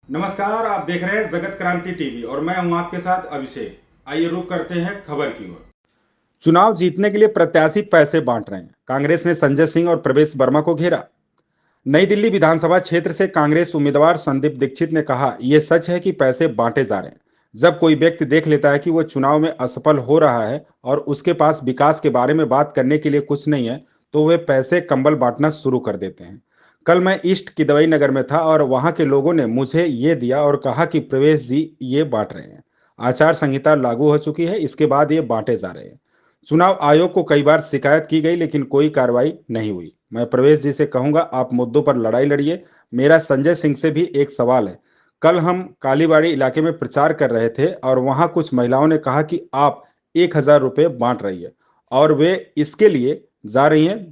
नमस्कार, आप देख रहे हैं जगत क्रांति टीवी और मैं हूं आपके साथ अभिषेक। आइए रुक करते हैं खबर की ओर। चुनाव जीतने के लिए प्रत्याशी पैसे बांट रहे हैं। कांग्रेस ने संजय सिंह और प्रवेश वर्मा को घेरा। नई दिल्ली विधानसभा क्षेत्र से कांग्रेस उम्मीदवार संदीप दीक्षित ने कहा, यह सच है कि पैसे बांटे जा रहे हैं। जब कोई व्यक्ति देख लेता है कि वो चुनाव में असफल हो रहा है और उसके पास विकास के बारे में बात करने के लिए कुछ नहीं है, तो वे पैसे कंबल बांटना शुरू कर देते हैं। कल मैं ईस्ट किदवई नगर में था और वहां के लोगों ने मुझे ये दिया और कहा कि प्रवेश जी ये बांट रहे हैं। आचार संहिता लागू हो चुकी है, इसके बाद ये बांटे जा रहे हैं। चुनाव आयोग को कई बार शिकायत की गई लेकिन कोई कार्रवाई नहीं हुई। मैं प्रवेश जी से कहूंगा, आप मुद्दों पर लड़ाई लड़िए। मेरा संजय सिंह से भी एक सवाल है। कल हम कालीबाड़ी इलाके में प्रचार कर रहे थे और वहां कुछ महिलाओं ने कहा कि आप 1,000 रुपये बांट रही है और वे इसके लिए जा रही हैं।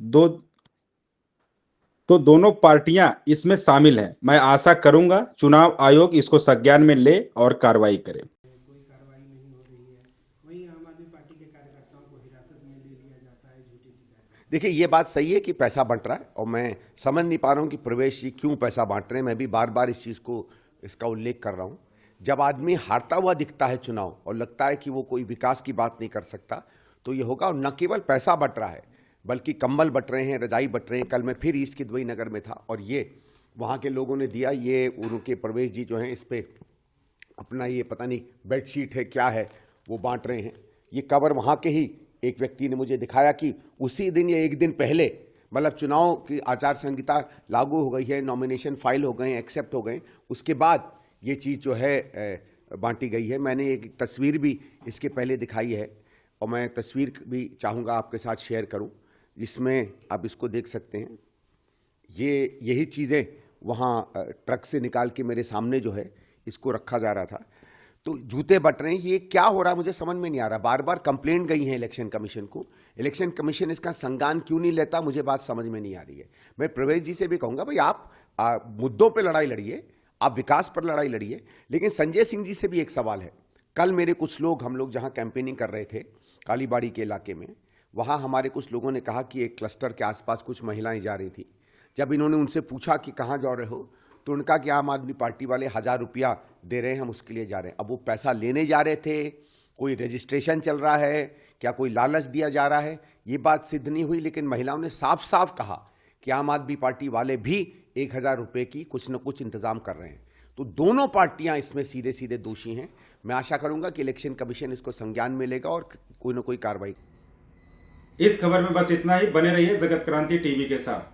दोनों पार्टियां इसमें शामिल हैं। मैं आशा करूंगा चुनाव आयोग इसको संज्ञान में ले और कार्रवाई करे। कोई कार्रवाई नहीं हो रही है। वहीं आम आदमी पार्टी के कार्यकर्ताओं को हिरासत में ले लिया जाता है झूठी शिकायत। देखिए, ये बात सही है कि पैसा बंट रहा है और मैं समझ नहीं पा रहा हूं कि प्रवेश जी क्यों पैसा बांट रहे हैं। मैं भी बार बार इस चीज़ को इसका उल्लेख कर रहा हूं। जब आदमी हारता हुआ दिखता है चुनाव और लगता है कि वो कोई विकास की बात नहीं कर सकता, तो ये होगा। और न केवल पैसा बंट रहा है बल्कि कंबल बंट रहे हैं, रजाई बंट रहे हैं। कल मैं फिर ईस्ट किदवई नगर में था और ये वहाँ के लोगों ने दिया। ये उनके प्रवेश जी जो हैं इस पर अपना ये पता नहीं बेडशीट है क्या है वो बांट रहे हैं। ये कवर वहाँ के ही एक व्यक्ति ने मुझे दिखाया कि उसी दिन या एक दिन पहले, मतलब चुनाव की आचार संहिता लागू हो गई है, नॉमिनेशन फाइल हो गए, एक्सेप्ट हो गए, उसके बाद ये चीज़ जो है बांटी गई है। मैंने एक तस्वीर भी इसके पहले दिखाई है और मैं तस्वीर भी चाहूँगा आपके साथ शेयर करूँ, जिसमें आप इसको देख सकते हैं। ये यही चीज़ें वहाँ ट्रक से निकाल के मेरे सामने जो है इसको रखा जा रहा था। तो जूते बट रहे हैं। ये क्या हो रहा है मुझे समझ में नहीं आ रहा। बार बार कंप्लेंट गई है इलेक्शन कमीशन को। इलेक्शन कमीशन इसका संज्ञान क्यों नहीं लेता, मुझे बात समझ में नहीं आ रही है। मैं प्रवेश जी से भी कहूँगा, भाई आप मुद्दों पर लड़ाई लड़िए, आप विकास पर लड़ाई लड़िए। लेकिन संजय सिंह जी से भी एक सवाल है। कल मेरे कुछ लोग, हम लोग जहाँ कैंपेनिंग कर रहे थे कालीबाड़ी के इलाके में, वहाँ हमारे कुछ लोगों ने कहा कि एक क्लस्टर के आसपास कुछ महिलाएं जा रही थी। जब इन्होंने उनसे पूछा कि कहाँ जा रहे हो, तो उनका कि आम आदमी पार्टी वाले 1,000 रुपया दे रहे हैं, हम उसके लिए जा रहे हैं। अब वो पैसा लेने जा रहे थे, कोई रजिस्ट्रेशन चल रहा है, क्या कोई लालच दिया जा रहा है, ये बात सिद्ध नहीं हुई। लेकिन महिलाओं ने साफ साफ कहा कि आम आदमी पार्टी वाले भी 1,000 रुपये की कुछ न कुछ इंतजाम कर रहे हैं। तो दोनों पार्टियां इसमें सीधे सीधे दोषी हैं। मैं आशा करूंगा कि इलेक्शन कमीशन इसको संज्ञान में लेगा और कोई ना कोई कार्रवाई। इस खबर में बस इतना ही। बने रहिए जगत क्रांति टीवी के साथ।